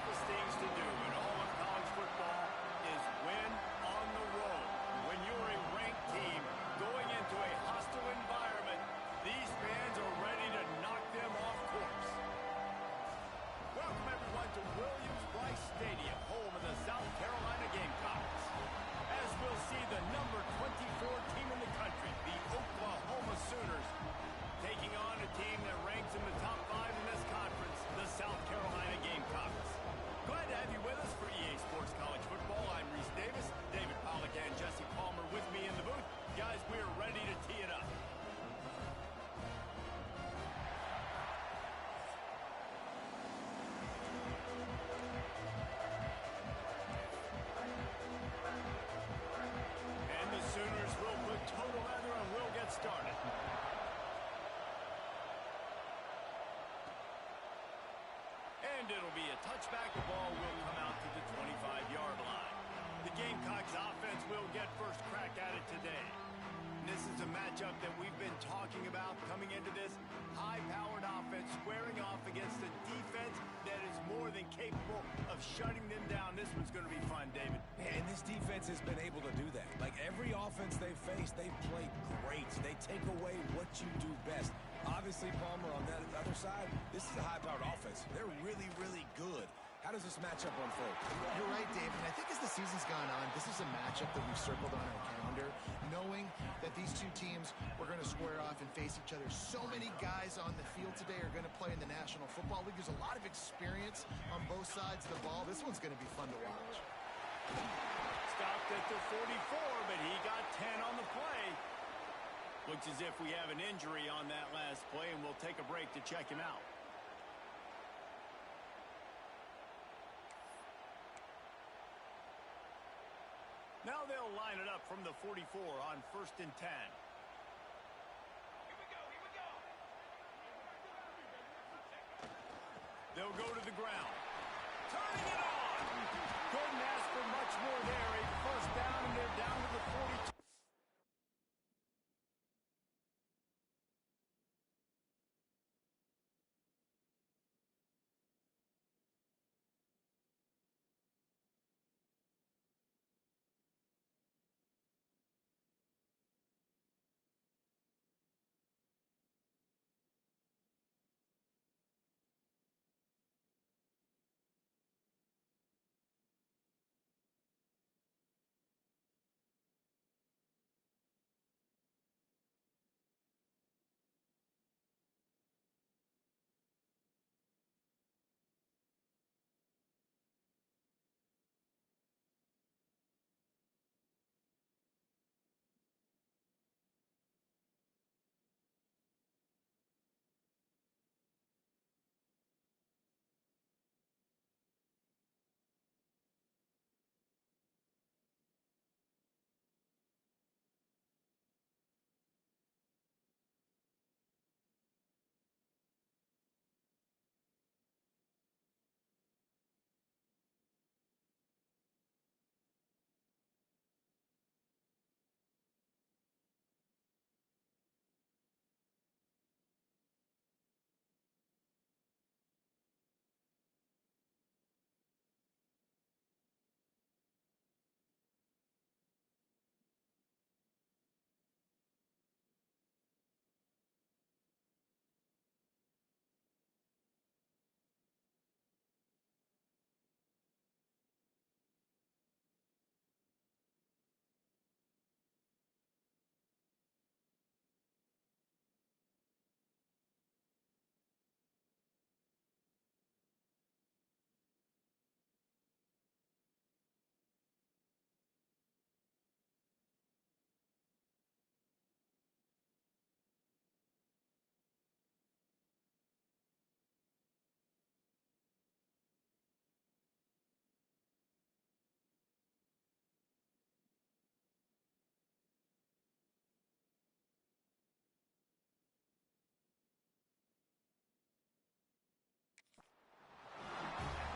toughest things to do in all of college football is win on the road. When you're a ranked team going into a hostile environment, these fans are ready to knock them off course. Welcome, everyone, to Williams-Brice Stadium, home of the South Carolina Gamecocks. As we'll see the number 24 team in the country, the Oklahoma Sooners, taking on a team that ranks in the top 5 in this conference, the South Carolina Gamecocks. Glad to have you with us for EA Sports College Football. I'm Reese Davis, David Pollack and Jesse Palmer with me in the booth. Guys, we are ready to tee it up. And the Sooners will put total leather and we'll get started. And it'll be a touchback. The ball will come out to the 25-yard line. The Gamecocks offense will get first crack at it today. And this is a matchup that we've been talking about coming into this high-powered offense squaring off against a defense that is more than capable of shutting them down. This one's going to be fun, David. And this defense has been able to do that. Like every offense they've faced, they've played great. They take away what you do best. Obviously, Palmer, on that other side, this is a high-powered offense. They're really, really good. How does this matchup unfold? You're right, David. And I think as the season's gone on, this is a matchup that we've circled on our calendar, knowing that these two teams were going to square off and face each other. So many guys on the field today are going to play in the National Football League. There's a lot of experience on both sides of the ball. This one's going to be fun to watch. Stopped at the 44, but he got 10 on the play. Looks as if we have an injury on that last play, and we'll take a break to check him out. Now they'll line it up from the 44 on 1st and 10. Here we go. They'll go to the ground. Turning it on! Couldn't ask for much more there. A first down, and they're down to the 42.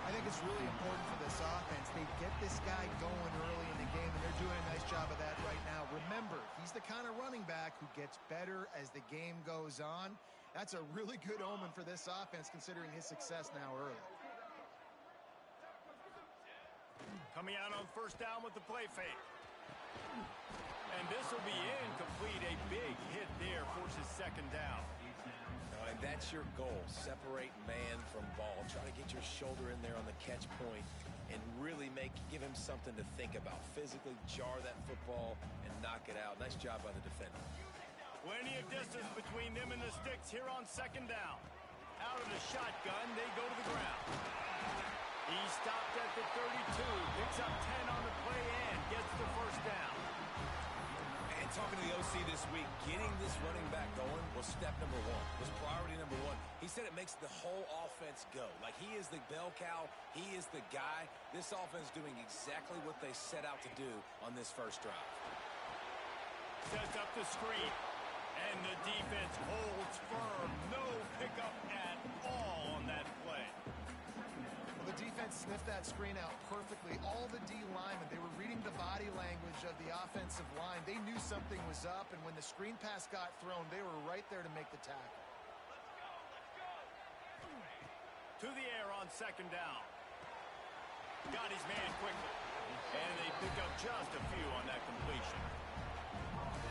I think it's really important for this offense. They get this guy going early in the game, and they're doing a nice job of that right now. Remember, he's the kind of running back who gets better as the game goes on. That's a really good omen for this offense, considering his success now early. Coming out on first down with the play fake. And this will be incomplete. A big hit there forces second down. And that's your goal. Separate man from ball. Try to get your shoulder in there on the catch point and really give him something to think about. Physically jar that football and knock it out. Nice job by the defender. Plenty of distance between them and the sticks here on second down. Out of the shotgun, they go to the ground. He stopped at the 32, picks up 10 on the play and gets the first down. And talking to the OC this week, getting this running back going was step number one, was priority number one. He said it makes the whole offense go. Like, he is the bell cow, he is the guy. This offense doing exactly what they set out to do on this first drive. Sets up the screen, and the defense holds firm. No pickup at all on that play. Well, the defense sniffed that screen out perfectly. All the D linemen, they were reading the body language of the offensive line. They knew something was up, and when the screen pass got thrown, they were right there to make the tackle. To the air on second down. Got his man quickly. And they pick up just a few on that completion.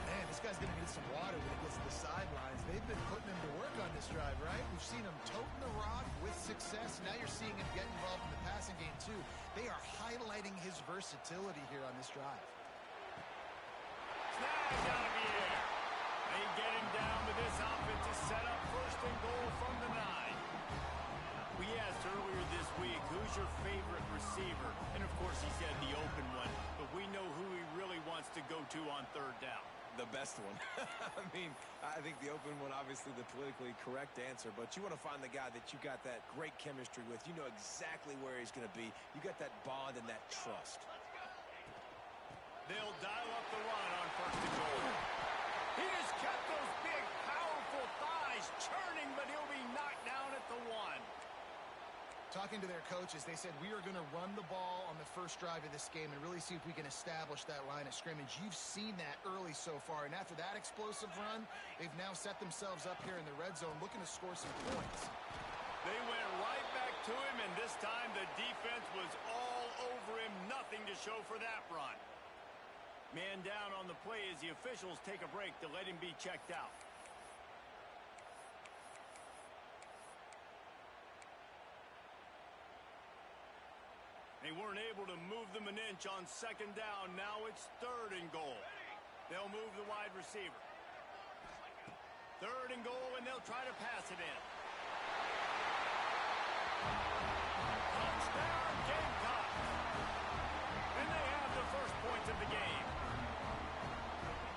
Man, this guy's going to need some water when he gets to the sidelines. They've been putting him to work on this drive, right? We've seen him toting the rock with success. Now you're seeing him get involved in the passing game, too. They are highlighting his versatility here on this drive. Snagged out of the air. They get him down to this offense to set up first and goal from the 9. We asked earlier this week, who's your favorite receiver? And, of course, he said the open one. But we know who he really wants to go to on third down. The best one. I mean, I think the open one, obviously the politically correct answer, but you want to find the guy that you got that great chemistry with. You know exactly where he's going to be. You got that bond and that trust. They'll dial up the run on first and goal. He has kept those big, powerful thighs churning, but he'll be knocked down at the 1. Talking to their coaches, they said, we are going to run the ball on the first drive of this game and really see if we can establish that line of scrimmage. You've seen that early so far, and after that explosive run, they've now set themselves up here in the red zone looking to score some points. They went right back to him, and this time the defense was all over him. Nothing to show for that run. Man down on the play as the officials take a break to let him be checked out. They weren't able to move them an inch on second down. Now it's third and goal. They'll move the wide receiver. Third and goal, and they'll try to pass it in. Touchdown, Gamecocks! And they have the first points of the game.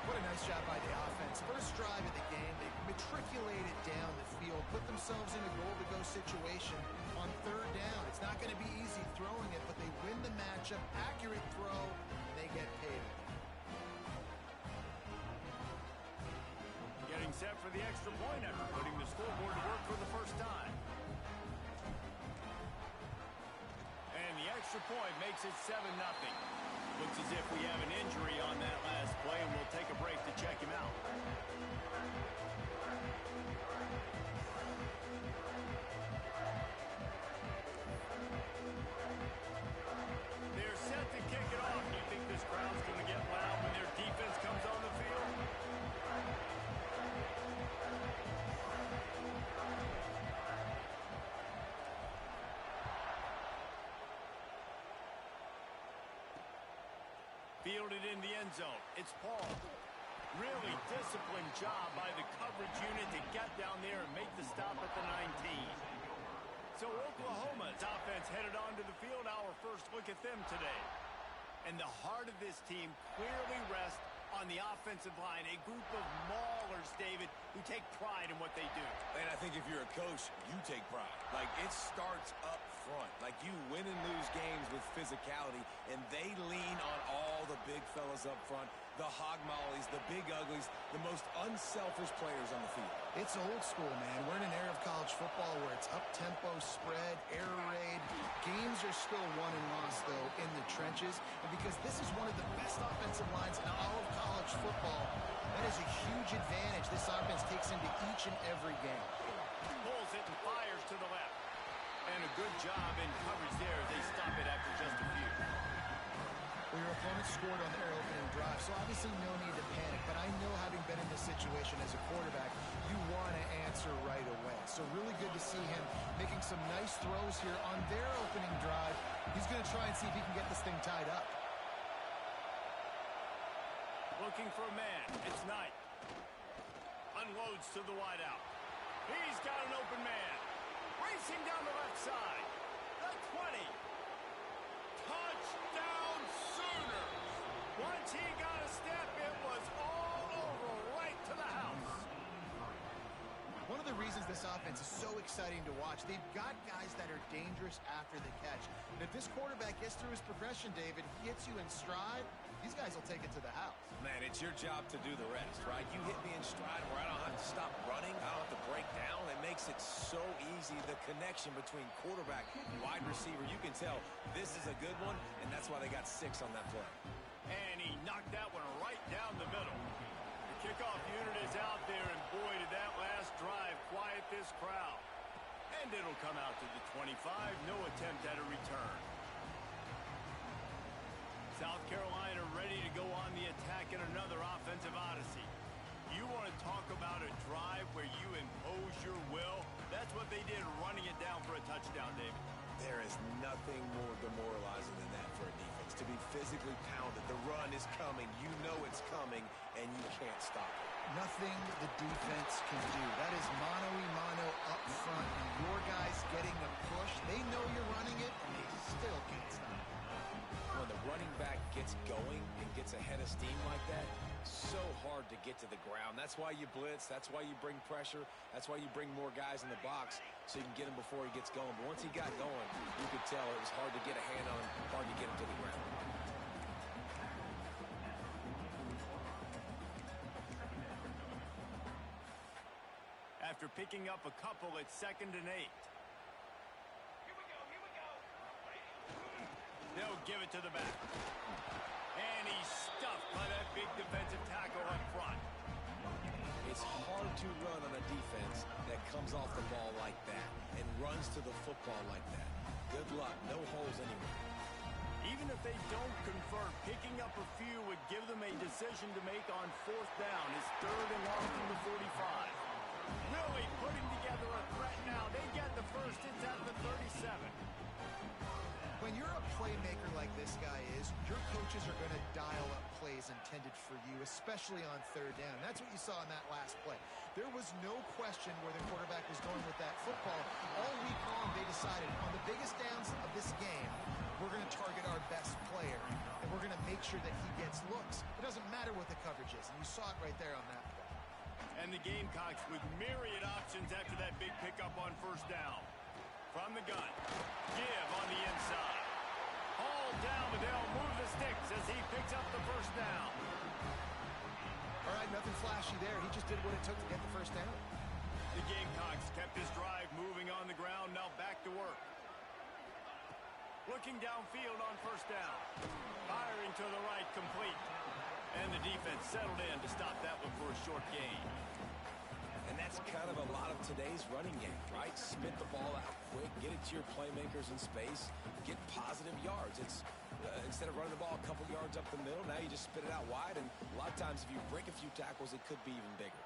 What a nice job by the offense. First drive of the game, they matriculated down the field, put themselves in a goal-to-go situation on third down. It's not going to be easy throwing it, but they win the matchup. Accurate throw, and they get paid. Getting set for the extra point after putting the scoreboard to work for the first time. And the extra point makes it 7-0. Looks as if we have an injury on that last play, and we'll take a break to check him out. They're set to kick it off. Do you think this crowd's going to get loud when their defense comes on the field? Fielded in the end zone. It's Paul. Really disciplined job by the coverage unit to get down there and make the stop at the 19. So Oklahoma's offense headed onto the field. Our first look at them today. And the heart of this team clearly rests on the offensive line. A group of maulers, David, who take pride in what they do. And I think if you're a coach, you take pride. Like, it starts up front. Like, you win and lose games with physicality, and they lean on all the big fellas up front, the hog mollies, the big uglies, the most unselfish players on the field. It's old school, man. We're in an era of college football where it's up-tempo, spread, air raid. Games are still won and lost, though, in the trenches. And because this is one of the best offensive lines in all of college football, that is a huge advantage this offense takes into each and every game. Pulls it and fires to the left. And a good job in coverage there as they stop it after just a few. Well, your opponent scored on their opening drive, so obviously no need to panic. But I know, having been in this situation as a quarterback, you want to answer right away. So really good to see him making some nice throws here on their opening drive. He's going to try and see if he can get this thing tied up. Looking for a man. It's Knight. Unloads to the wideout. He's got an open man. Racing down the left side. The 20. Touchdown Sooners. Once he got a step, it was all over right to the house. One of the reasons this offense is so exciting to watch, they've got guys that are dangerous after the catch. And if this quarterback gets through his progression, David, he hits you in stride, these guys will take it to the house. Man, it's your job to do the rest, right? You hit me in stride where I don't have to stop running. I don't have to break down. It makes it so easy. The connection between quarterback and wide receiver, you can tell this is a good one, and that's why they got 6 on that play. And he knocked that one right down the middle. The kickoff unit is out there, and boy, did that last drive quiet this crowd. And it'll come out to the 25. No attempt at a return. South Carolina ready to go on the attack in another offensive odyssey. You want to talk about a drive where you impose your will? That's what they did, running it down for a touchdown, David. There is nothing more demoralizing than that for a defense. To be physically pounded, the run is coming, you know it's coming, and you can't stop it. Nothing the defense can do. That is mano-a-mano up front, and your guys getting the push. They know you're running it, and they still can't stop it. When the running back gets going and gets ahead of steam like that, so hard to get to the ground. That's why you blitz. That's why you bring pressure. That's why you bring more guys in the box so you can get him before he gets going. But once he got going, you could tell it was hard to get a hand on, hard to get him to the ground. After picking up a couple, it's 2nd and 8. They'll give it to the back. And he's stuffed by that big defensive tackle up front. It's hard to run on a defense that comes off the ball like that and runs to the football like that. Good luck. No holes anywhere. Even if they don't convert, picking up a few would give them a decision to make on 4th down. It's 3rd and long from the 45. Really putting together a threat now. They get the first. It's at the 37. When you're a playmaker like this guy is, your coaches are going to dial up plays intended for you, especially on 3rd down. That's what you saw in that last play. There was no question where the quarterback was going with that football. All week long, they decided on the biggest downs of this game, we're going to target our best player, and we're going to make sure that he gets looks. It doesn't matter what the coverage is, and you saw it right there on that play. And the Gamecocks with myriad options after that big pickup on 1st down. From the gun, give on the inside. Hauled down, but they'll move the sticks as he picks up the 1st down. All right, nothing flashy there. He just did what it took to get the 1st down. The Gamecocks kept his drive moving on the ground, now back to work. Looking downfield on 1st down. Firing to the right, complete. And the defense settled in to stop that one for a short gain. And that's kind of a lot of today's running game, right? Spit the ball out quick, get it to your playmakers in space, get positive yards. It's instead of running the ball a couple yards up the middle, now you just spit it out wide, and a lot of times if you break a few tackles, it could be even bigger.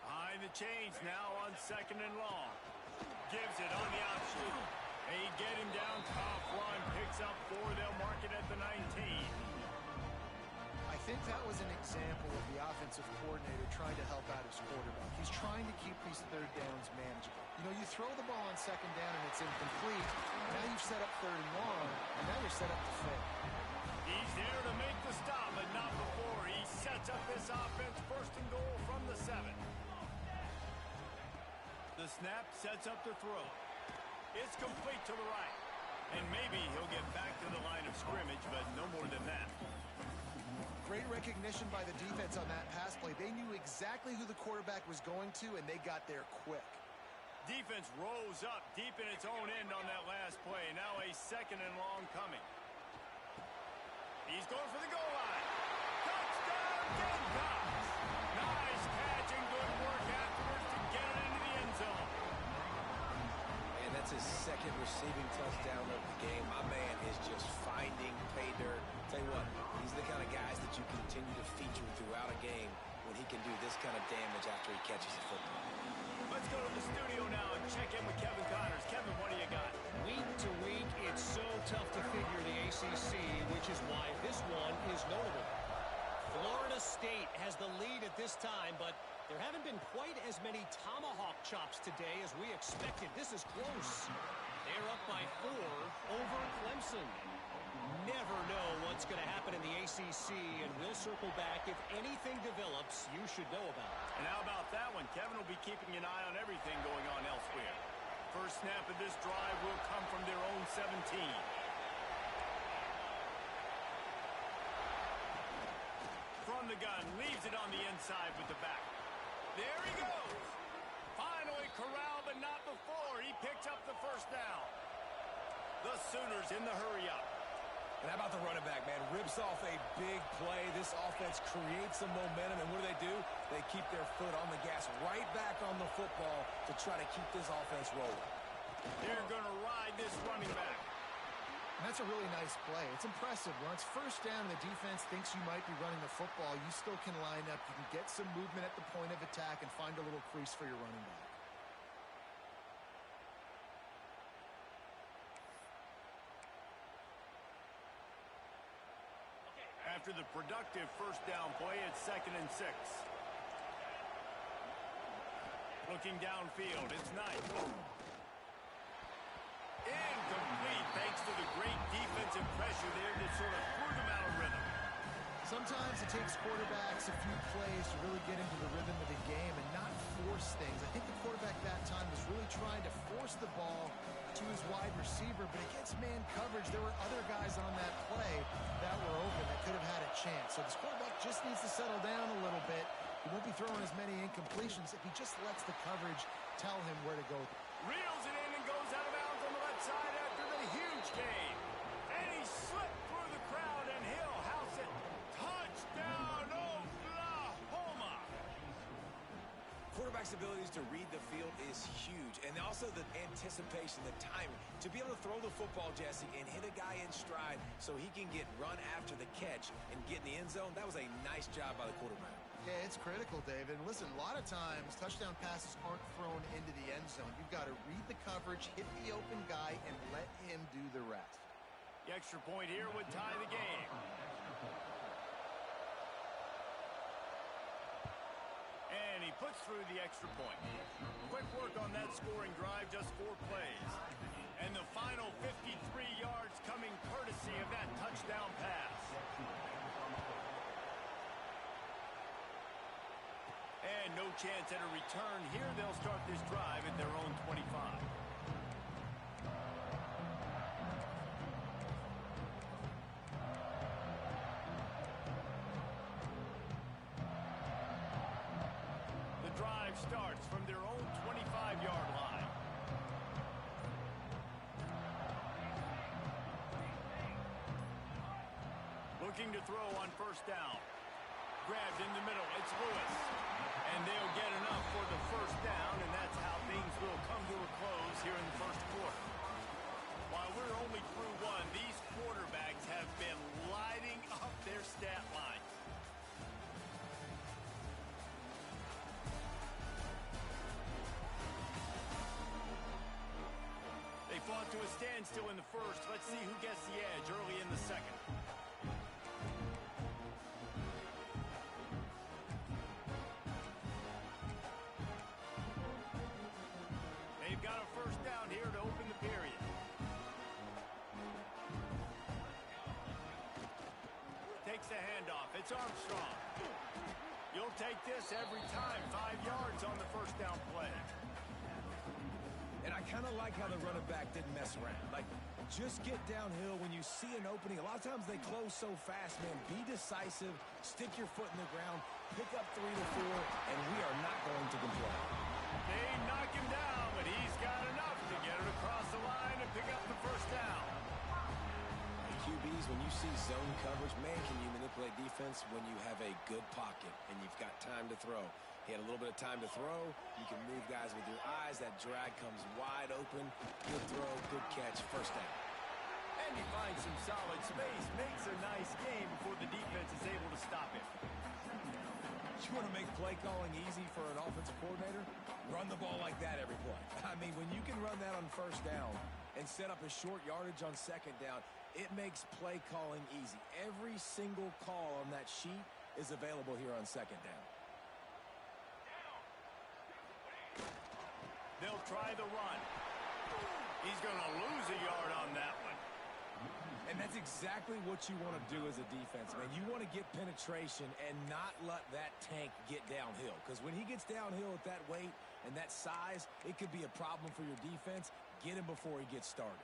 Behind the chains now on 2nd and long. Gives it on the outshoot. They get him down top run, picks up 4. They'll mark it at the 19. I think that was an example of the offensive coordinator trying to help out his quarterback. He's trying to keep these 3rd downs manageable. You know, you throw the ball on 2nd down and it's incomplete. Now you've set up 3rd and long, and now you're set up to fail. He's there to make the stop, but not before. He sets up this offense 1st and goal from the 7. The snap sets up the throw. It's complete to the right. And maybe he'll get back to the line of scrimmage, but no more than that. Great recognition by the defense on that pass play. They knew exactly who the quarterback was going to, and they got there quick. Defense rose up deep in its own end on that last play. Now a 2nd and long coming. He's going for the goal line. Touchdown, Gamecocks! Nice catch and good work afterwards to get it into the end zone. And that's his second receiving touchdown of the game. My man is just finding pay dirt. Tell you what, he's the kind of guys that you continue to feature throughout a game when he can do this kind of damage after he catches the football. Let's go to the studio now and check in with Kevin Connors. Kevin, what do you got? Week to week, it's so tough to figure the ACC, which is why this one is notable. Florida State has the lead at this time, but there haven't been quite as many tomahawk chops today as we expected. This is close. They're up by 4 over Clemson. Never know what's going to happen in the ACC, and we'll circle back. If anything develops, you should know about it. And how about that one? Kevin will be keeping an eye on everything going on elsewhere. First snap of this drive will come from their own 17. From the gun, leaves it on the inside with the back. There he goes. Finally corralled, but not before. He picks up the first down. The Sooners in the hurry-up. And how about the running back, man? Rips off a big play. This offense creates some momentum, and what do? They keep their foot on the gas right back on the football to try to keep this offense rolling. They're going to ride this running back. And that's a really nice play. It's impressive. When it's first down and the defense thinks you might be running the football, you still can line up. You can get some movement at the point of attack and find a little crease for your running back. After the productive first down play, it's 2nd and 6. Looking downfield, it's Knight. Incomplete, thanks to the great defensive pressure there that sort of threw them out of rhythm. Sometimes it takes quarterbacks a few plays to really get into the rhythm of the game and not force things. I think the quarterback that time was really trying to force the ball to his wide receiver, but against man coverage, there were other guys on that play that were open that could have had a chance. So this quarterback just needs to settle down a little bit. He won't be throwing as many incompletions if he just lets the coverage tell him where to go. Reels it in and goes out of bounds on the left side after the huge gain. And he slipped through the crowd, and he'll house it. Touchdown, Oklahoma! Quarterback's abilities to read the field is huge, and also the anticipation, the timing. To be able to throw the football, Jesse, and hit a guy in stride so he can get run after the catch and get in the end zone, that was a nice job by the quarterback. Yeah, it's critical, David. And listen, a lot of times touchdown passes aren't thrown into the end zone. You've got to read the coverage, hit the open guy, and let him do the rest. The extra point here would tie the game. And he puts through the extra point. Quick work on that scoring drive, just 4 plays. And the final 53 yards coming courtesy of that touchdown pass. And no chance at a return here. They'll start this drive at their own 25. The drive starts from their own 25-yard line. Looking to throw on first down. Grabbed in the middle. It's Lewis. And they'll get enough for the first down, and that's how things will come to a close here in the first quarter. While we're only through one, these quarterbacks have been lighting up their stat lines. They fought to a standstill in the first. Let's see who gets the edge early in the second. They've got a first down here to open the period. Takes the handoff. It's Armstrong. You'll take this every time. 5 yards on the first down play. And I kind of like how the running back didn't mess around. Like, just get downhill when you see an opening. A lot of times they close so fast, man. Be decisive. Stick your foot in the ground. Pick up 3 to 4, and we are not going to complain. They knock him down, but he's got enough to get it across the line and pick up the first down. QBs, when you see zone coverage, man, can you manipulate defense when you have a good pocket and you've got time to throw. He had a little bit of time to throw. You can move guys with your eyes. That drag comes wide open. Good throw, good catch, first down. And he finds some solid space, makes a nice game before the defense is able to stop him. You want to make play calling easy for an offensive coordinator? Run the ball like that every play. I mean, when you can run that on first down and set up a short yardage on second down, it makes play calling easy. Every single call on that sheet is available here on second down. They'll try the run. He's going to lose a yard on that one. And that's exactly what you want to do as a defense, man. You want to get penetration and not let that tank get downhill. Because when he gets downhill at that weight and that size, it could be a problem for your defense. Get him before he gets started.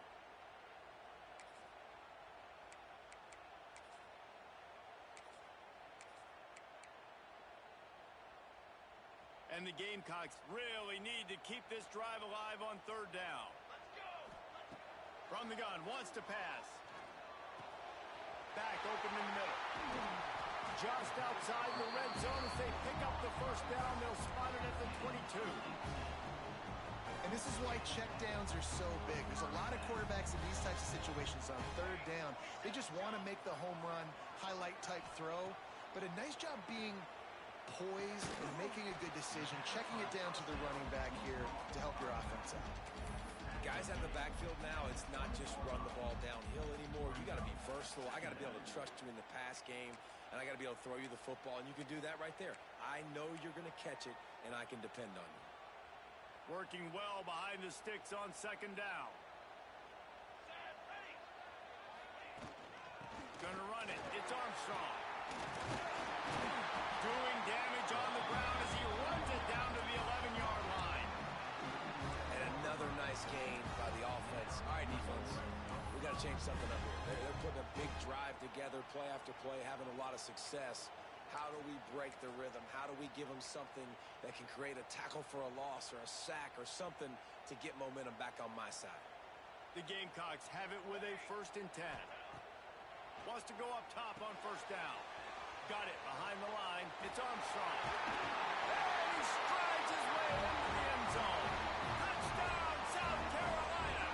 And the Gamecocks really need to keep this drive alive on third down. From the gun, wants to pass. Back open in the middle. Just outside the red zone as they pick up the first down. They'll spot it at the 22. And this is why checkdowns are so big. There's a lot of quarterbacks in these types of situations on third down. They just want to make the home run, highlight type throw. But a nice job being poised and making a good decision, checking it down to the running back here to help your offense out. Guys out of the backfield now, it's not just run the ball downhill anymore. You got to be versatile. I got to be able to trust you in the pass game, and I got to be able to throw you the football, and you can do that right there. I know you're going to catch it, and I can depend on you. Working well behind the sticks on second down. Gonna run it. It's Armstrong. Doing damage on the ground as he runs it down to the 11-yard line. And another nice gain by the offense. All right, defense, we got to change something up here. They're putting a big drive together, play after play, having a lot of success. How do we break the rhythm? How do we give them something that can create a tackle for a loss or a sack or something to get momentum back on my side? The Gamecocks have it with a 1st and 10. Wants to go up top on first down. Got it behind the line. It's Armstrong. And he strides his way into the end zone. Touchdown, South Carolina.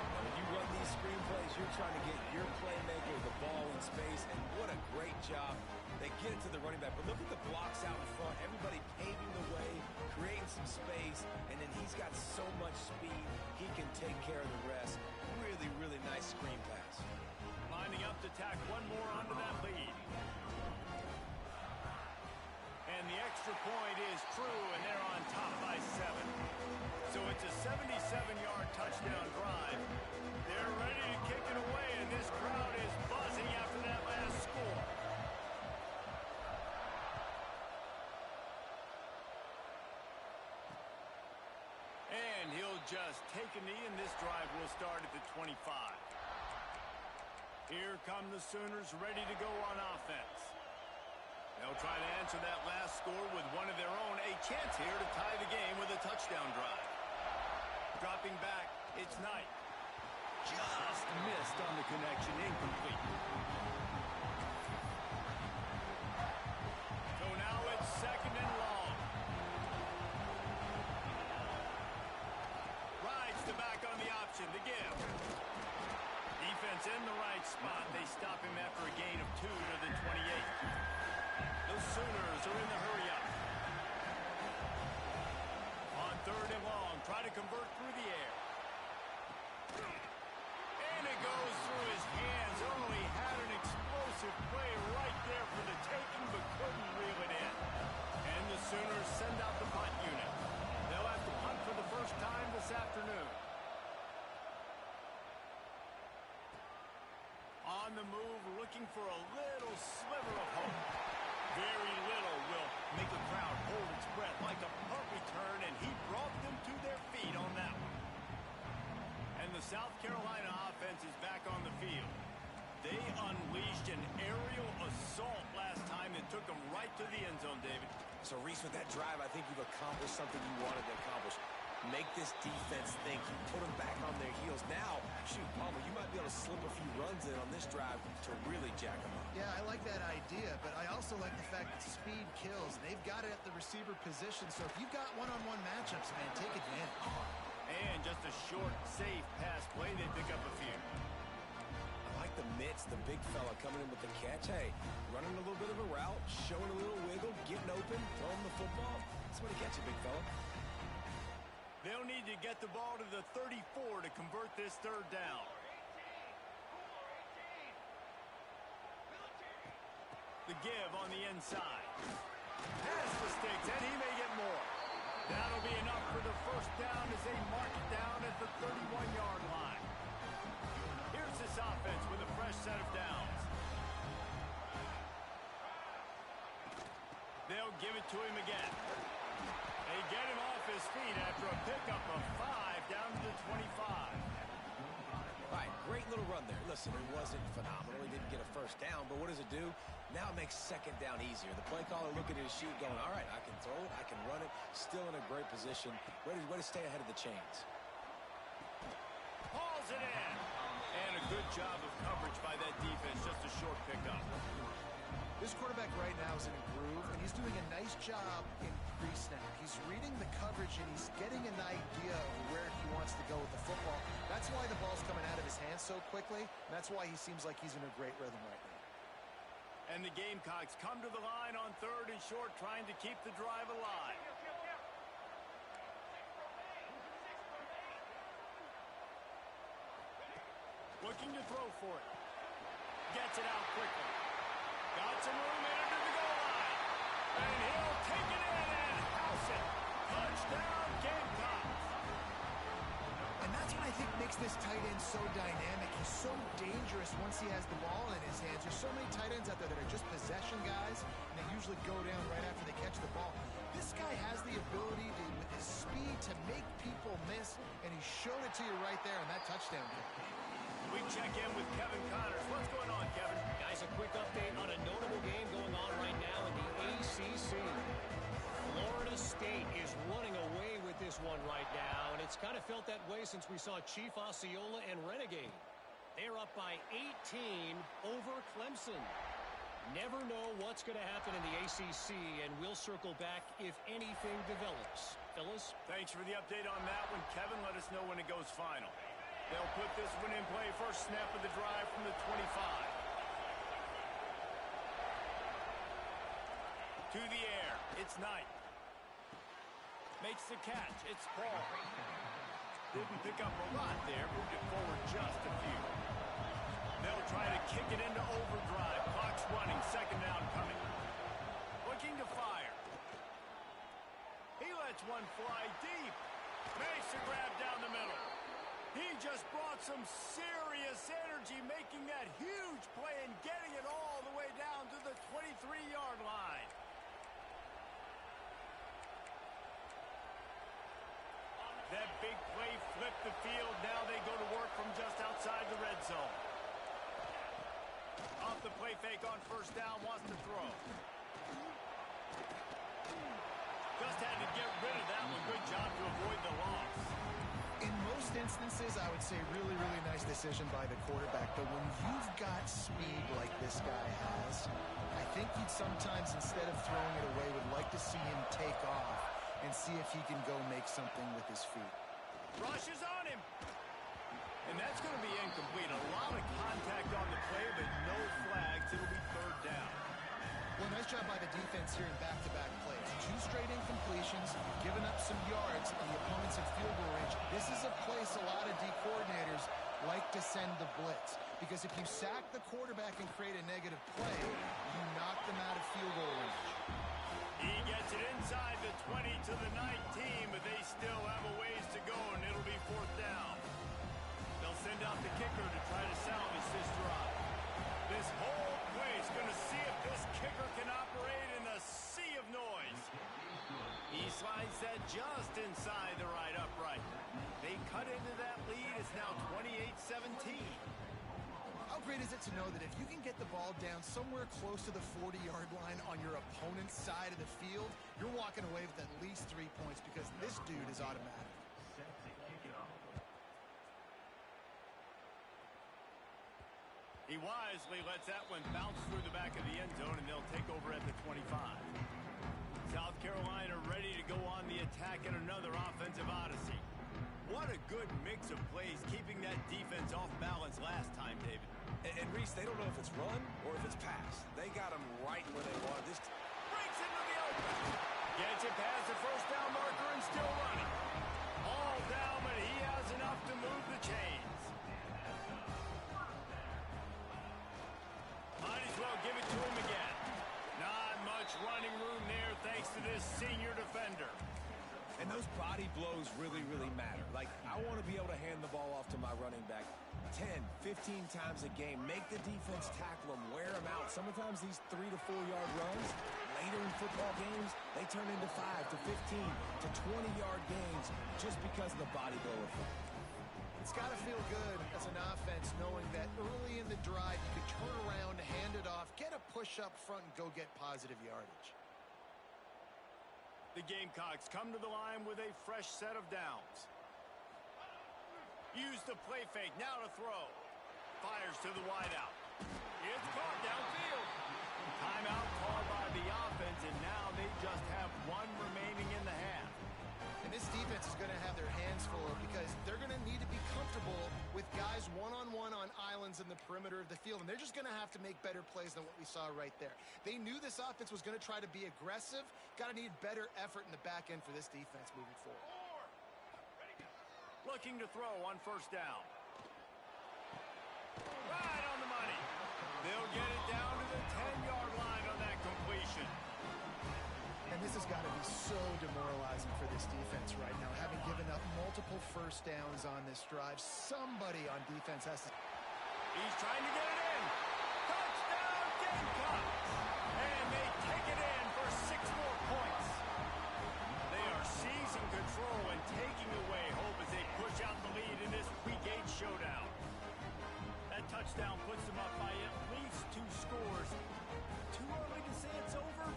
Now, when you run these screenplays, you're trying to get your playmaker the ball in space, and what a great job. They get it to the running back, but look at the blocks out in front. Everybody paving the way, creating some space, and then he's got so much speed, he can take care of the rest. Really, really nice screen pass. Lining up to tack one more onto that lead. And the extra point is true, and they're on top by 7. So it's a 77-yard touchdown drive. They're ready to kick it away, and this crowd is buzzing after that last score. And he'll just take a knee, and this drive will start at the 25. Here come the Sooners ready to go on offense. They'll try to answer that last score with one of their own. A chance here to tie the game with a touchdown drive. Dropping back, it's Knight. Just missed on the connection, incomplete. So now it's 2nd and long. Rides the back on the option to give. Defense in the right spot. They stop him after a gain of 2 to the 28. The Sooners are in the hurry-up. On 3rd and long, try to convert through the air. And it goes through his hands. Only had an explosive play right there for the taking, but couldn't reel it in. And the Sooners send out the punt unit. They'll have to punt for the first time this afternoon. On the move, looking for a little sliver of hope. Very little will make a crowd hold its breath like a punt return, and he brought them to their feet on that one. And the South Carolina offense is back on the field. They unleashed an aerial assault last time that took them right to the end zone, David. So, Reese, with that drive, I think you've accomplished something you wanted to accomplish. Make this defense think. You put them back on their heels. Now, shoot, Palmer, you might be able to slip a few runs in on this drive to really jack them up. Yeah, I like that idea, but I also like the fact that speed kills. They've got it at the receiver position, so if you've got one-on-one matchups, man, take advantage. And just a short, safe pass play, they pick up a few. I like the mitts, the big fella coming in with the catch. Hey, running a little bit of a route, showing a little wiggle, getting open, throwing the football. That's what he catch it, big fella. They'll need to get the ball to the 34 to convert this third down. The give on the inside. Has the sticks, and he may get more. That'll be enough for the first down as they mark it down at the 31-yard line. Here's this offense with a fresh set of downs. They'll give it to him again. They get him off his feet after a pickup of 5 down to the 25. All right, great little run there. Listen, it wasn't phenomenal. He didn't get a first down, but what does it do? Now it makes second down easier. The play caller looking at his sheet going, all right, I can throw it, I can run it, still in a great position, ready to stay ahead of the chains. Hauls it in. And a good job of coverage by that defense, just a short pickup. This quarterback right now is in a groove, and he's doing a nice job in pre-snap. He's reading the coverage, and he's getting an idea of where he wants to go with the football. That's why the ball's coming out of his hands so quickly, and that's why he seems like he's in a great rhythm right now. And the Gamecocks come to the line on 3rd and short, trying to keep the drive alive. Looking to throw for it. Gets it out quickly. Got some room in under the goal line. And he'll take it in and house it. Touchdown, Gamecocks. And that's what I think makes this tight end so dynamic. He's so dangerous once he has the ball in his hands. There's so many tight ends out there that are just possession guys, and they usually go down right after they catch the ball. This guy has the ability to, with his speed, to make people miss, and he's shown it to you right there in that touchdown game. We check in with Kevin Connors. What's going on, Kevin? Guys, a quick update on a notable game going on right now in the ACC. Florida State is running away with this one right now, and it's kind of felt that way since we saw Chief Osceola and Renegade. They're up by 18 over Clemson. Never know what's going to happen in the ACC, and we'll circle back if anything develops. Fellas? Thanks for the update on that one, Kevin. Let us know when it goes final. They'll put this one in play. First snap of the drive from the 25. To the air. It's Knight. Makes the catch. It's Paul. Didn't pick up a lot there. Moved it forward just a few. They'll try to kick it into overdrive. Clock's running. Second down coming. Looking to fire. He lets one fly deep. Makes a grab down the middle. He just brought some serious energy, making that huge play and getting it all the way down to the 23-yard line. That big play flipped the field. Now they go to work from just outside the red zone. Off the play fake on first down, wants to throw. Just had to get rid of that one. Good job to avoid the loss. In most instances, I would say really, really nice decision by the quarterback. But when you've got speed like this guy has, I think you'd sometimes, instead of throwing it away, would like to see him take off and see if he can go make something with his feet. Rush is on him. And that's going to be incomplete. A lot of contact on the play, but no flags. It'll be third down. Well, nice job by the defense here in back-to-back plays. 2 straight incompletions, giving up some yards, and the opponent's in field goal range. This is a place a lot of D coordinators like to send the blitz, because if you sack the quarterback and create a negative play, you knock them out of field goal range. He gets it inside the 20 to the 19, but they still have a ways to go, and it'll be fourth down. They'll send out the kicker to try to salvage this drive. This whole place going to see if this kicker can operate in a sea of noise. He slides that just inside the right upright. They cut into that lead. It's now 28-17. How great is it to know that if you can get the ball down somewhere close to the 40-yard line on your opponent's side of the field, you're walking away with at least 3 points, because this dude is automatic. He wisely lets that one bounce through the back of the end zone, and they'll take over at the 25. South Carolina ready to go on the attack in another offensive odyssey. What a good mix of plays, keeping that defense off balance last time, David. And Reese, they don't know if it's run or if it's pass. They got him right where they want. This breaks into the open. Gets it past the first down marker and still running. All down, but he has enough to move the chains. Might as well give it to him again. Not much running room there thanks to this senior defender. And those body blows really, really matter. Like, I want to be able to hand the ball off to my running back 10, 15 times a game. Make the defense tackle them, wear them out. Sometimes these 3 to 4 yard runs, later in football games, they turn into 5 to 15 to 20-yard gains just because of the body blow effect. It's got to feel good as an offense knowing that early in the drive you could turn around, hand it off, get a push up front, and go get positive yardage. The Gamecocks come to the line with a fresh set of downs. Use the play fake, now to throw. Fires to the wideout. It's caught downfield. Timeout called by the offense, and now they just have one remaining in the half. And this defense is going to have their hands full because they're going to need to be comfortable with guys one-on-one on islands in the perimeter of the field, and they're just going to have to make better plays than what we saw right there. They knew this offense was going to try to be aggressive. Got to need better effort in the back end for this defense moving forward. Looking to throw on first down. Right on the money. They'll get it down to the 10-yard line on that completion. And this has got to be so demoralizing for this defense right now, having given up multiple first downs on this drive. Somebody on defense has to... He's trying to get it in. Touchdown, Gamecocks! And they take it in for 6 more points. They are seizing control and taking away hope as they push out the lead in this Week 8 showdown. That touchdown puts them up by at least 2 scores. Too early to say it's over?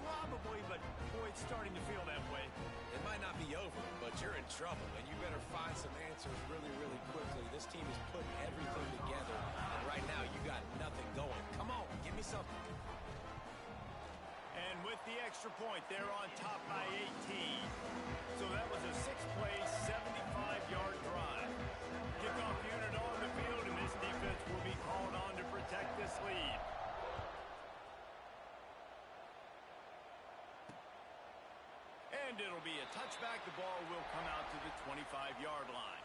Probably, but boy, it's starting to feel that way. It might not be over, but you're in trouble, and you better find some answers really, really quickly. This team is putting everything together, and right now you got nothing going. Come on, give me something. And with the extra point, they're on top by 18. So that was a 6-play, 75-yard drive. Kickoff unit on the field, and this defense will be called on to protect this lead. And it'll be a touchback. The ball will come out to the 25-yard line.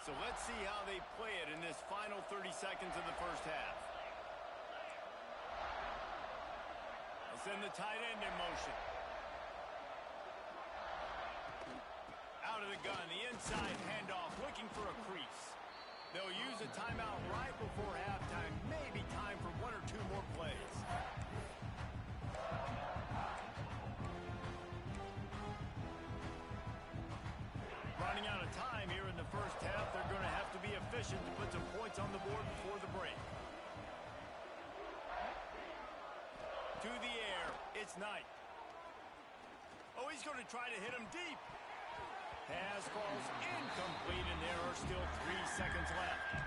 So let's see how they play it in this final 30 seconds of the first half. They'll send the tight end in motion. Out of the gun, the inside handoff, looking for a crease. They'll use a timeout right before halftime. Maybe time for 1 or 2 more plays. Running out of time here in the first half. They're going to have to be efficient to put some points on the board before the break. To the air, it's Knight. Oh, he's going to try to hit him deep. Pass falls incomplete, and there are still 3 seconds left.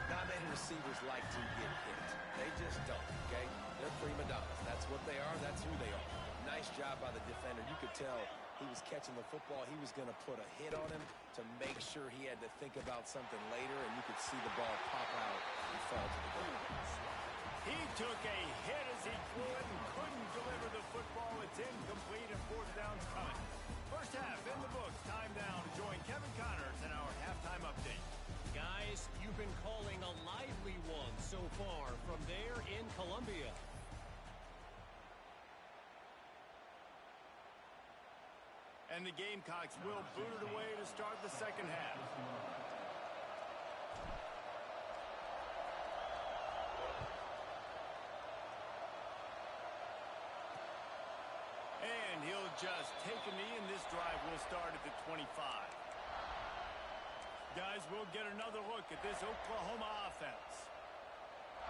Not many receivers like to get hit. They just don't, okay? They're prima donnas. That's what they are. That's who they are. Nice job by the defender. You could tell he was catching the football. He was going to put a hit on him to make sure he had to think about something later, and you could see the ball pop out and fall to the ground. He took a hit as he threw it and couldn't deliver the football. It's incomplete, and 4th down's coming. First half in the books. Time down to join Kevin Connors in our halftime update. Guys, you've been calling a lively one so far from there in Columbia. And the Gamecocks will boot it away to start the second half. And he'll just take a knee, and this drive will start at the 25. Guys, we'll get another look at this Oklahoma offense.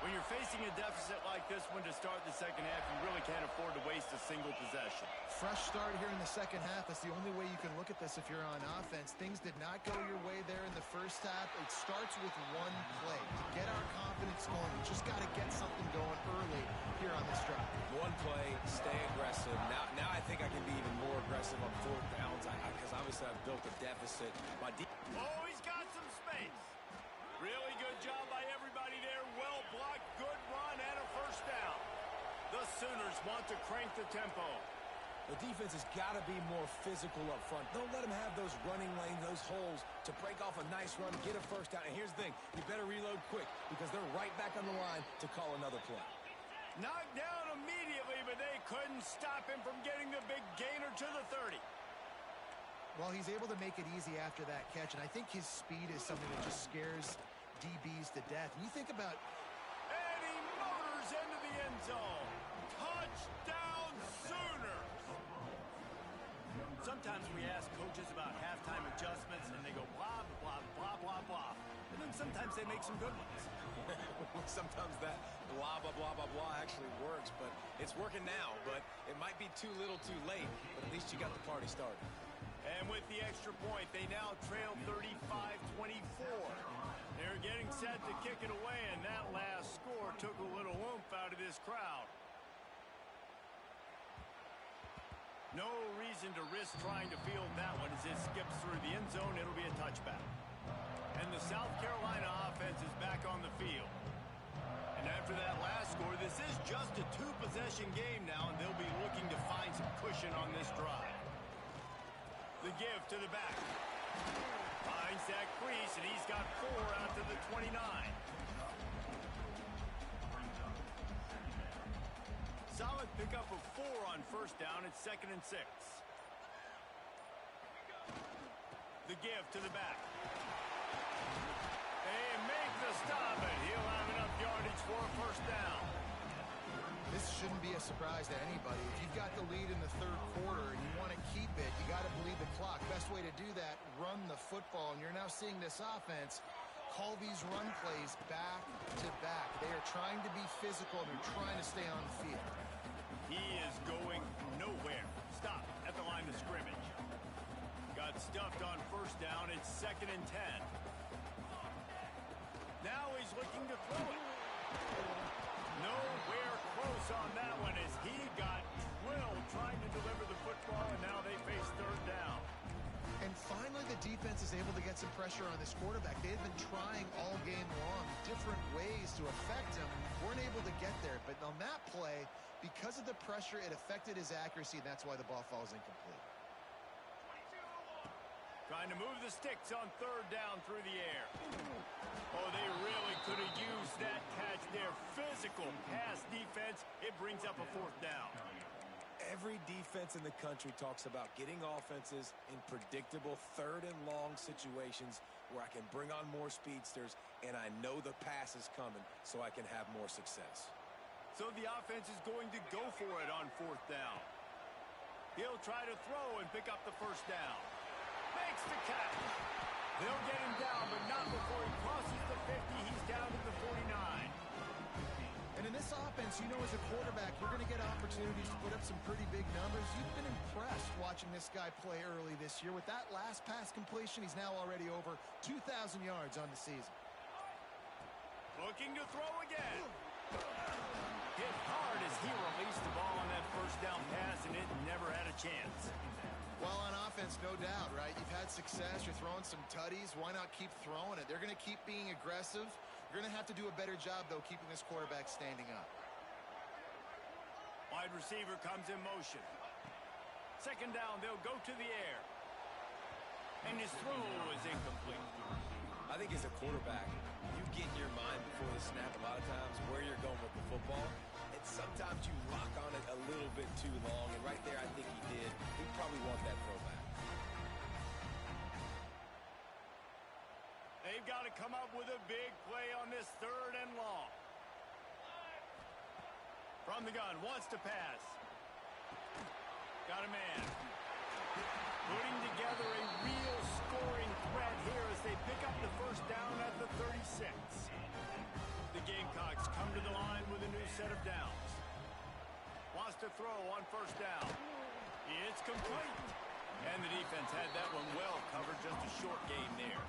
When you're facing a deficit like this one to start the second half, you really can't afford to waste a single possession. Fresh start here in the second half. That's the only way you can look at this if you're on offense. Things did not go your way there in the first half. It starts with one play. To get our confidence going, we just got to get something going early here on this drive. One play, stay aggressive. Now I think I can be even more aggressive on fourth downs because obviously I've built a deficit. Oh, he's got some space. Really good job by everybody there. Well blocked, good run, and a first down. The Sooners want to crank the tempo. The defense has got to be more physical up front. Don't let them have those running lanes, those holes to break off a nice run, get a first down. And here's the thing, you better reload quick because they're right back on the line to call another play. Knocked down immediately, but they couldn't stop him from getting the big gainer to the 30. Well, he's able to make it easy after that catch, and I think his speed is something that just scares DBs to death. And you think about... And he motors into the end zone. Touchdown, Sooners! Sometimes we ask coaches about halftime adjustments, and they go blah, blah, blah, blah, blah. And then sometimes they make some good ones. Sometimes that blah, blah, blah, blah, blah actually works, but it's working now. But it might be too little too late, but at least you got the party started. And with the extra point, they now trail 35-24. They're getting set to kick it away, and that last score took a little oomph out of this crowd. No reason to risk trying to field that one as it skips through the end zone. It'll be a touchback. And the South Carolina offense is back on the field. And after that last score, this is just a two-possession game now, and they'll be looking to find some cushion on this drive. The give to the back. Finds that crease, and he's got 4 out to the 29. Solid pickup of 4 on first down. It's 2nd and 6. The give to the back. They make the stop, and he'll have enough yardage for a first down. This shouldn't be a surprise to anybody. If you've got the lead in the third quarter and you want to keep it, you got to bleed the clock. Best way to do that, run the football. And you're now seeing this offense call these run plays back to back. They are trying to be physical. They're trying to stay on the field. He is going nowhere. Stop at the line of scrimmage. Got stuffed on first down. It's 2nd and 10. Now he's looking to throw it. Nowhere close on that one as he got drilled trying to deliver the football, and now they face third down. And finally, the defense is able to get some pressure on this quarterback. They've been trying all game long different ways to affect him. Weren't able to get there, but on that play, because of the pressure, it affected his accuracy, and that's why the ball falls incomplete. Trying to move the sticks on third down through the air. Oh, they really could have used that catch there. Physical pass defense. It brings up a fourth down. Every defense in the country talks about getting offenses in predictable third and long situations where I can bring on more speedsters and I know the pass is coming so I can have more success. So the offense is going to go for it on fourth down. He'll try to throw and pick up the first down. Makes the catch. They'll get him down, but not before he crosses the 50. He's down to the 49. And in this offense, you know, as a quarterback, you're going to get opportunities to put up some pretty big numbers. You've been impressed watching this guy play early this year. With that last pass completion, he's now already over 2,000 yards on the season. Looking to throw again. Hit hard as he released the ball on that first down pass, and it never had a chance. Well, on offense, no doubt, right? You've had success. You're throwing some tutties. Why not keep throwing it? They're going to keep being aggressive. You're going to have to do a better job, though, keeping this quarterback standing up. Wide receiver comes in motion. Second down, they'll go to the air. And his throw is incomplete. I think as a quarterback, you get in your mind before the snap a lot of times where you're going with the football. And sometimes you lock on it a little bit too long. And right there, I think he did. He probably want that throwback. They've got to come up with a big play on this third and long. From the gun, wants to pass. Got a man. Putting together a real scoring threat here as they pick up the first down at the 36. The Gamecocks come to the line with a new set of downs. Wants to throw on first down. It's complete. And the defense had that one well covered, just a short gain there.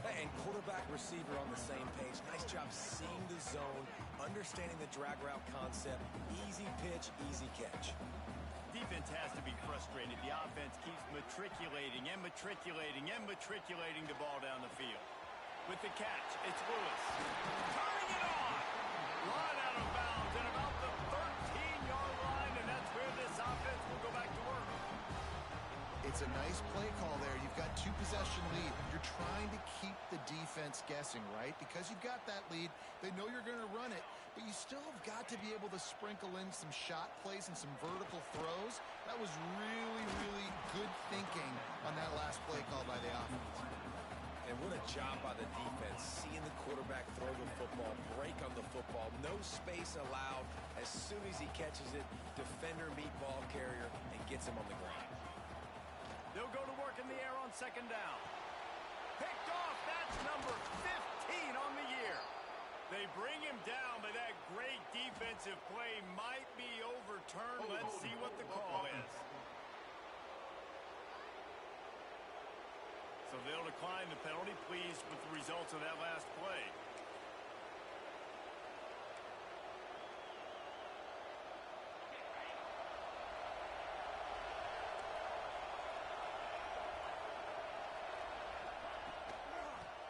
And quarterback, receiver on the same page. Nice job seeing the zone, understanding the drag route concept. Easy pitch, easy catch. Defense has to be frustrated. The offense keeps matriculating and matriculating and matriculating the ball down the field. With the catch, it's Lewis. Turning it on! Run out of bounds at about the 13-yard line, and that's where this offense will go back to work. It's a nice play call there. You've got two-possession lead. You're trying to keep the defense guessing, right? Because you've got that lead, they know you're going to run it, but you still have got to be able to sprinkle in some shot plays and some vertical throws. That was really, really good thinking on that last play call by the offense. And what a job by the defense, seeing the quarterback throw the football, break on the football, no space allowed. As soon as he catches it, defender meet ball carrier and gets him on the ground. They'll go to work in the air on second down. Picked off, that's number 15 on the year. They bring him down, but that great defensive play might be overturned. Let's see what the call is. So they'll decline the penalty, pleased with the results of that last play.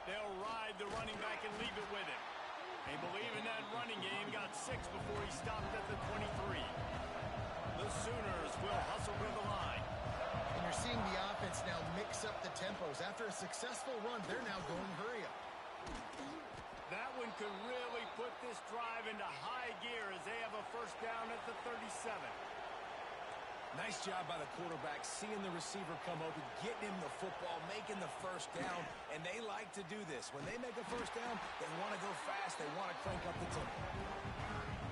They'll ride the running back and leave it with him. They believe in that running game. Got 6 before he stopped at the 23. The Sooners will hustle to the line. And you're seeing the offense now mix up the tempos. After a successful run, they're now going hurry up. That one could really put this drive into high gear as they have a first down at the 37. Nice job by the quarterback, seeing the receiver come open, getting him the football, making the first down, and they like to do this. When they make a first down, they want to go fast. They want to crank up the tempo.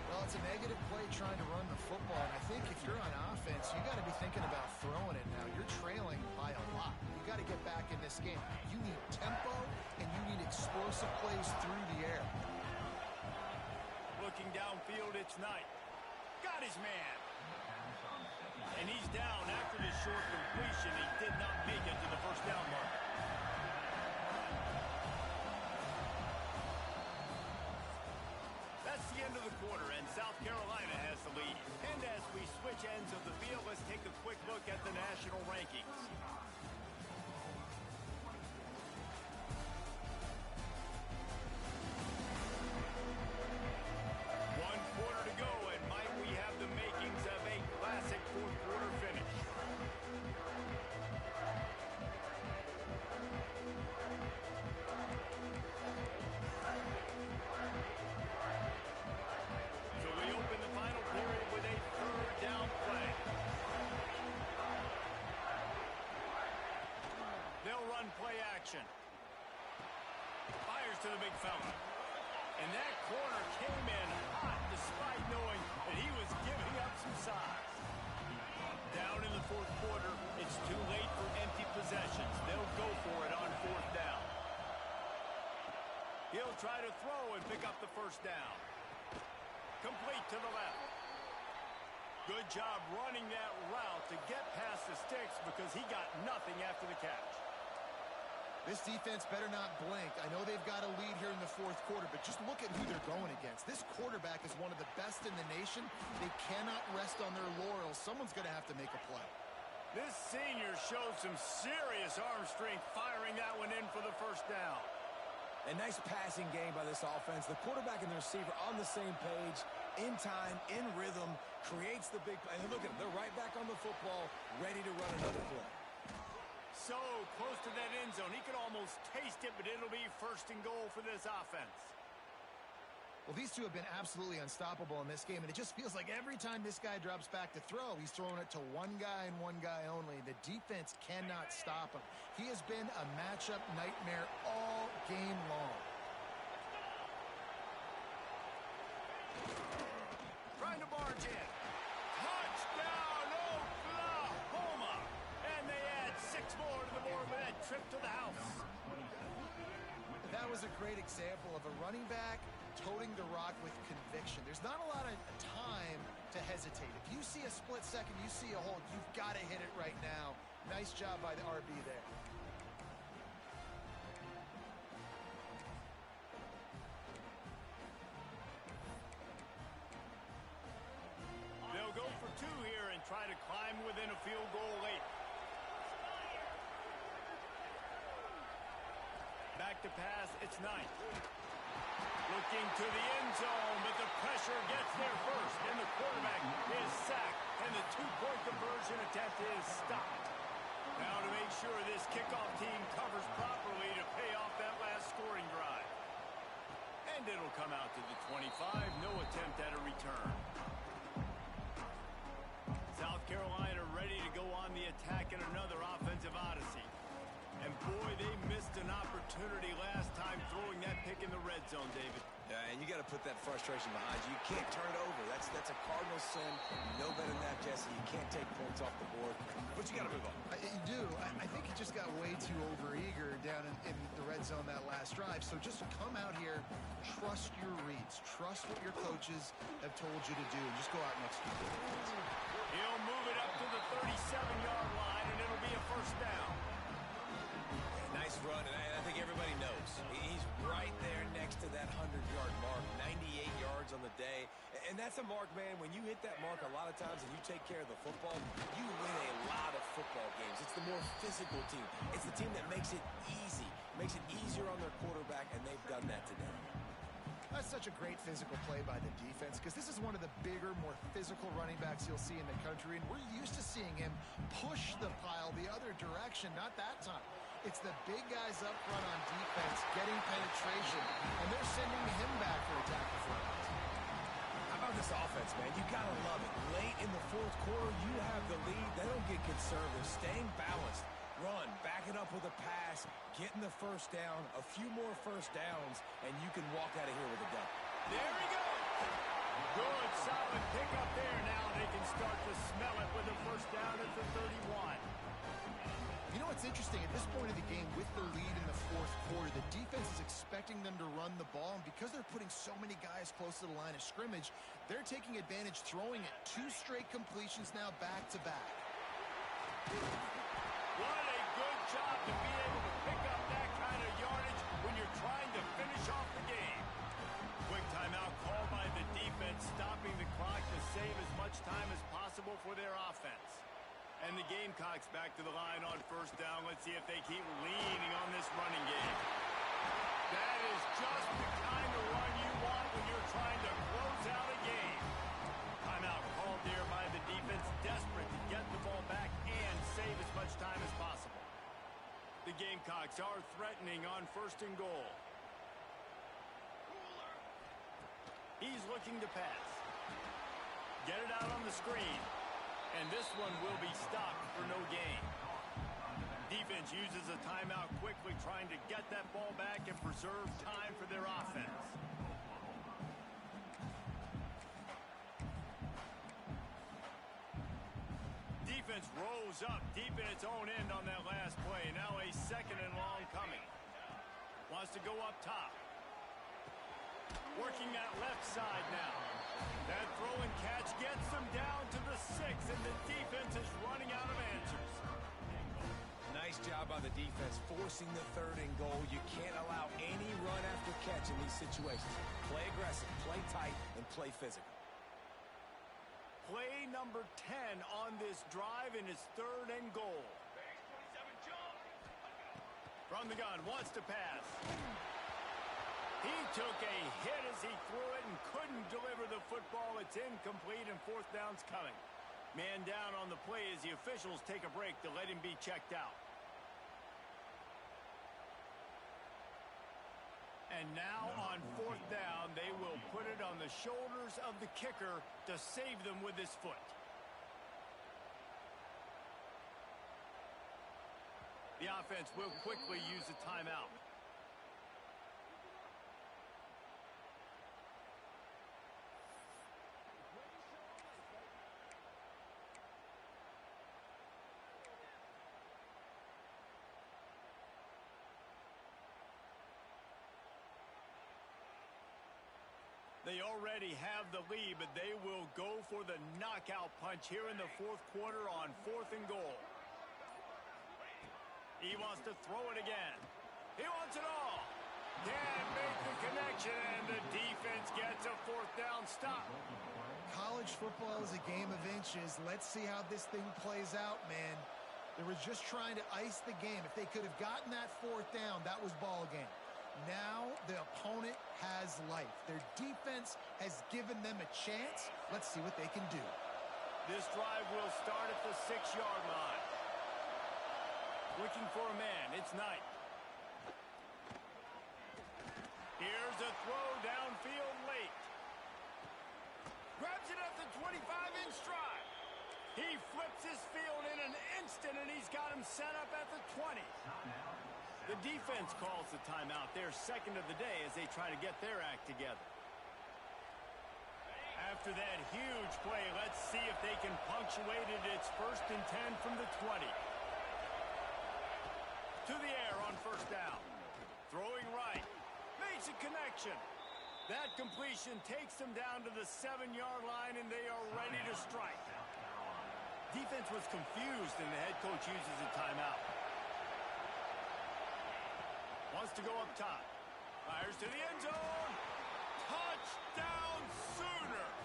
Well, it's a negative play trying to run the football, and I think if you're on offense, you got to be thinking about throwing it now. You're trailing by a lot. You got to get back in this game. You need tempo, and you need explosive plays through the air. Looking downfield, it's Knight. Got his man. And he's down after the short completion. He did not make it to the first down mark. That's the end of the quarter, and South Carolina has the lead. And as we switch ends of the field, let's take a quick look at the national rankings. One quarter to go, and might we have the makings of a classic fourth-quarter finish. So we open the final period with a third down play. They'll run play action. Fires to the big fella. And that corner came in hot despite knowing that he was giving up some size. Down in the fourth quarter, it's too late for empty possessions. They'll go for it on fourth down. He'll try to throw and pick up the first down. Complete to the left. Good job running that route to get past the sticks because he got nothing after the catch. This defense better not blink. I know they've got a lead here in the fourth quarter, but just look at who they're going against. This quarterback is one of the best in the nation. They cannot rest on their laurels. Someone's going to have to make a play. This senior showed some serious arm strength firing that one in for the first down. A nice passing game by this offense. The quarterback and the receiver on the same page, in time, in rhythm, creates the big play. And look at them. They're right back on the football, ready to run another play. So close to that end zone. He could almost taste it, but it'll be first and goal for this offense. Well, these two have been absolutely unstoppable in this game, and it just feels like every time this guy drops back to throw, he's throwing it to one guy and one guy only. The defense cannot stop him. He has been a matchup nightmare all game long. Trying to barge in. Touchdown, Oklahoma! And they add 6 more to the board with that trip to the house. that was a great example of a running back toting the rock with conviction. There's not a lot of time to hesitate. If you see a split second, you see a hole, you've got to hit it right now. Nice job by the RB there. They'll go for two here and try to climb within a field goal late. Back to pass, it's Knight. Looking to the end zone, but the pressure gets there first, and the quarterback is sacked, and the two-point conversion attempt is stopped. Now to make sure this kickoff team covers properly to pay off that last scoring drive. And it'll come out to the 25, no attempt at a return. South Carolina ready to go on the attack in another offensive odyssey. And boy, they missed an opportunity last time throwing that pick in the red zone, David. Yeah, and you got to put that frustration behind you. You can't turn it over. That's a cardinal sin. You know better than that, Jesse. You can't take points off the board. But you got to move on. You do. I think he just got way too overeager down in the red zone that last drive. So just come out here, trust your reads. Trust what your coaches have told you to do, and just go out and execute. He'll move it up to the 37-yard line, and it'll be a first down. Nice run, and I think everybody knows. He's right there next to that 100-yard mark, 98 yards on the day. And that's a mark, man, when you hit that mark a lot of times and you take care of the football, you win a lot of football games. It's the more physical team. It's the team that makes it easy, makes it easier on their quarterback, and they've done that today. That's such a great physical play by the defense because this is one of the bigger, more physical running backs you'll see in the country, and we're used to seeing him push the pile the other direction. Not that time. It's the big guys up front on defense getting penetration, and they're sending him back for a tackle for it. How about this offense, man? You got to love it. Late in the fourth quarter, you have the lead. They don't get concerned. They're staying balanced. Run, back it up with a pass, getting the first down, a few more first downs, and you can walk out of here with a dub. There he goes. Good, solid pickup there. Now they can start to smell it with a first down at the 31. You know what's interesting? At this point of the game, with the lead in the fourth quarter, the defense is expecting them to run the ball, and because they're putting so many guys close to the line of scrimmage, they're taking advantage, throwing it. 2 straight completions now back-to-back. What a good job to be able to pick up that kind of yardage when you're trying to finish off the game. Quick timeout called by the defense, stopping the clock to save as much time as possible for their offense. And the Gamecocks back to the line on first down. Let's see if they keep leaning on this running game. That is just the kind of run you want when you're trying to close out a game. Timeout called there by the defense, desperate to get the ball back and save as much time as possible. The Gamecocks are threatening on first and goal. He's looking to pass. Get it out on the screen. And this one will be stopped for no gain. Defense uses a timeout quickly, trying to get that ball back and preserve time for their offense. Defense rose up deep in its own end on that last play. Now a second and long coming. Wants to go up top. Working that left side now. That throw and catch gets them down to the 6, and the defense is running out of answers. Nice job by the defense, forcing the 3rd and goal. You can't allow any run after catch in these situations. Play aggressive, play tight, and play physical. Play number 10 on this drive, and it's 3rd and goal. From the gun, wants to pass. He took a hit as he threw it and couldn't deliver the football. It's incomplete, and 4th down's coming. Man down on the play as the officials take a break to let him be checked out. And now on 4th down, they will put it on the shoulders of the kicker to save them with his foot. The offense will quickly use a timeout. They already have the lead, but they will go for the knockout punch here in the fourth quarter on 4th and goal. He wants to throw it again. He wants it all. Can't make the connection, and the defense gets a 4th down stop. College football is a game of inches. Let's see how this thing plays out, man. They were just trying to ice the game. If they could have gotten that 4th down, that was ball game. Now the opponent has life. Their defense has given them a chance. Let's see what they can do. This drive will start at the 6-yard line. Looking for a man. It's Knight. Here's a throw downfield late. Grabs it at the 25-inch stride. He flips his field in an instant, and he's got him set up at the 20. The defense calls the timeout. Their second of the day as they try to get their act together. After that huge play, let's see if they can punctuate it. It's 1st and 10 from the 20. To the air on 1st down. Throwing right. Makes a connection. That completion takes them down to the 7-yard line, and they are ready to strike. Defense was confused, and the head coach uses a timeout. Wants to go up top. Fires to the end zone. Touchdown Sooners.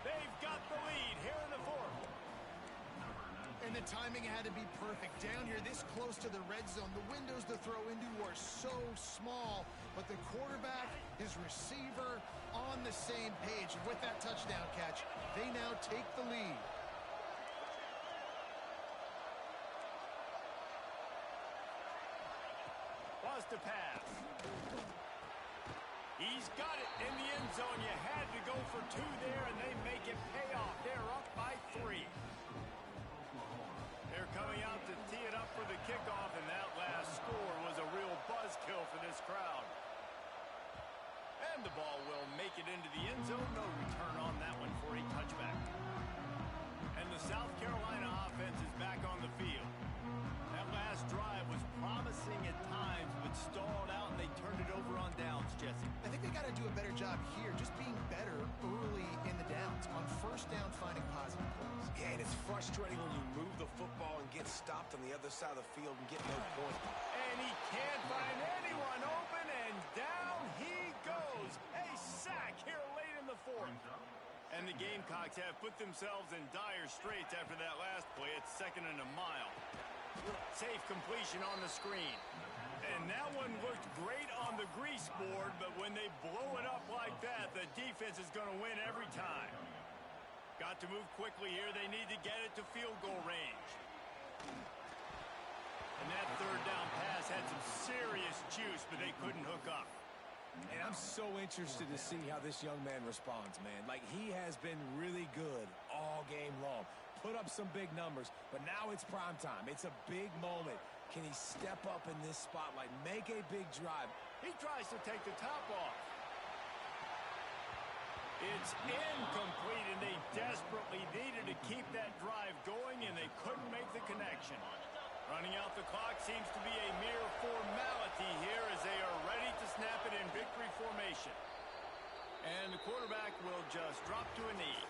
They've got the lead here in the 4th. And the timing had to be perfect. Down here this close to the red zone, the windows to throw into are so small, but the quarterback, his receiver, on the same page. And with that touchdown catch, they now take the lead. Wants to pass. He's got it in the end zone. You had to go for 2 there, and they make it pay off. They're up by 3. They're coming out to tee it up for the kickoff, and that last score was a real buzzkill for this crowd. And the ball will make it into the end zone. No return on that one for a touchback. And the South Carolina offense is back on the field. That last drive was promising at times, but stalled out, and they turned it over on downs, Jesse. I think they got to do a better job here, just being better early in the downs. On 1st down, finding positive plays. Yeah, and it's frustrating when you move the football and get stopped on the other side of the field and get no point. And he can't find anyone open, and down he goes. A sack here late in the 4th. And the Gamecocks have put themselves in dire straits after that last play. It's 2nd and a mile. Safe completion on the screen. And that one looked great on the grease board, but when they blow it up like that, the defense is going to win every time. Got to move quickly here. They need to get it to field goal range. And that 3rd down pass had some serious juice, but they couldn't hook up. And I'm so interested to see how this young man responds, man. Like, he has been really good all game long. Put up some big numbers, but now it's prime time. It's a big moment. Can he step up in this spotlight, make a big drive? He tries to take the top off. It's incomplete, and they desperately needed to keep that drive going, and they couldn't make the connection. Running out the clock seems to be a mere formality here as they are ready to snap it in victory formation. And the quarterback will just drop to a knee.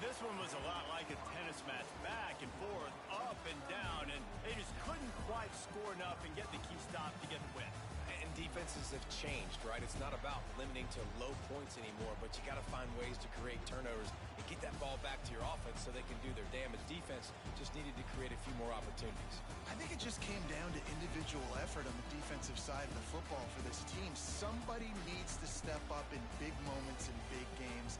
This one was a lot like a tennis match, back and forth, up and down, and they just couldn't quite score enough and get the key stop to get the win. And defenses have changed, right? It's not about limiting to low points anymore, but you got to find ways to create turnovers and get that ball back to your offense so they can do their damage. Defense just needed to create a few more opportunities. I think it just came down to individual effort on the defensive side of the football for this team. Somebody needs to step up in big moments in big games